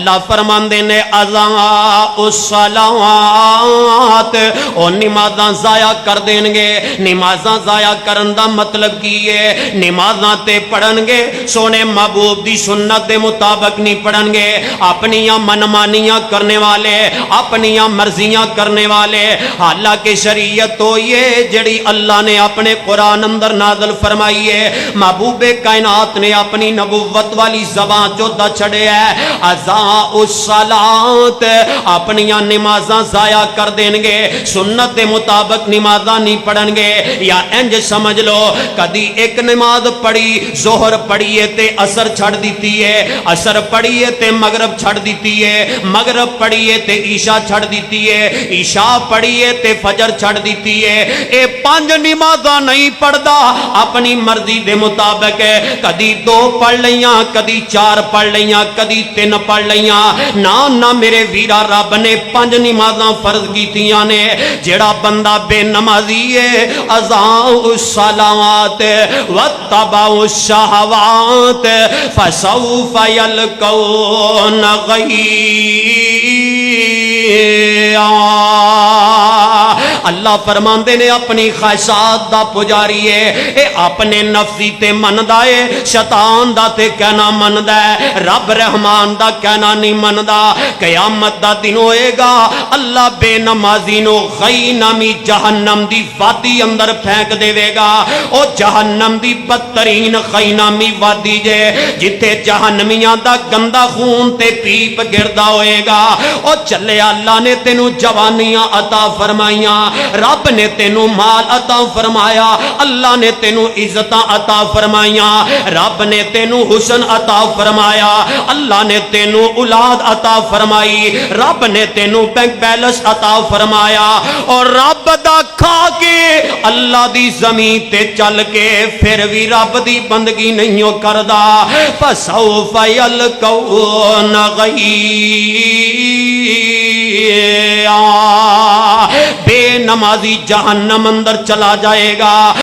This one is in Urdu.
اللہ فرماندے نے اضاء الصلاۃ او نمازاں ضائع کر دین گے. نمازاں ضائع کرن دا مطلب کی ہے؟ نمازاں تے پڑھن گے سونے محبوب دی سنت دے مطابق نہیں پڑھن گے. اپنیاں منمانیاں کرنے والے, اپنیاں مرضیاں کرنے والے. حالانکہ شریعت تو یہ جڑی اللہ نے اپنے قرآن اندر نازل فرمائی ہے, محبوب کائنات نے اپنی نبوت والی زبان چودہ چھڑے ہے. اضاء الصلاۃ, اپنیاں نمازاں ضائع کر دیں گے, سنت دے مطابق نمازاں نہیں پڑھن گے. یا انج سمجھ لو کدی ایک نماز پڑھی, ظہر پڑھیے تے عصر چھڑ دیتی ہے, عصر پڑھیے تے مغرب چھڑ دیتی ہے, مغرب پڑھیے تے عشاء چھڑ دیتی ہے, عشاء پڑھیے تے فجر چھڑ دیتی ہے. اے 5 نمازاں نہیں پڑھدا اپنی مرضی دے مطابق ہے. کدی 2 پڑھ لیاں, کدی 4 پڑھ لیاں, کدی 3 پڑھ لیاں. نہ میرے ویرا رب نے 5 نمازاں فرض کیتیاں نے. جڑا بندہ بے نمازی ہے اضاء الصلاۃ واتبعوا الشہوات فسوف یلقون غیّا. اللہ فرماندے نے اپنی خواہشات دا پجاری ہے, اے اپنے نفسی تے مندا ہے, شیطان دا تے کہنا مندا ہے, رب رحمان دا کہنا نہیں مندا. قیامت دا دن ہوئے گا اللہ بے نمازی نو غی نامی جہنم دی وادی اندر پھینک دے گا. او جہنم دی بدترین غی نامی وادی جے جتھے جہنمیاں دا گندا خون تے پیپ گردا ہوئے گا. او چلے اللہ نے تینو جوانیاں عطا فرمائیاں, رب نے تینو مال عطا فرمایا, اللہ نے تینو عزتاں عطا فرمائیاں, رب نے تینو حسن عطا فرمایا, اللہ نے تینو اولاد عطا فرمائی, رب نے تینو بینک بیلنس عطا فرمایا. اور رب دا کھا کے اللہ دی زمین تے چل کے پھر بھی رب دی بندگی نہیں کردا. فسوف یلقون غیّا, بے نمازی جہنم اندر چلا جائے گا.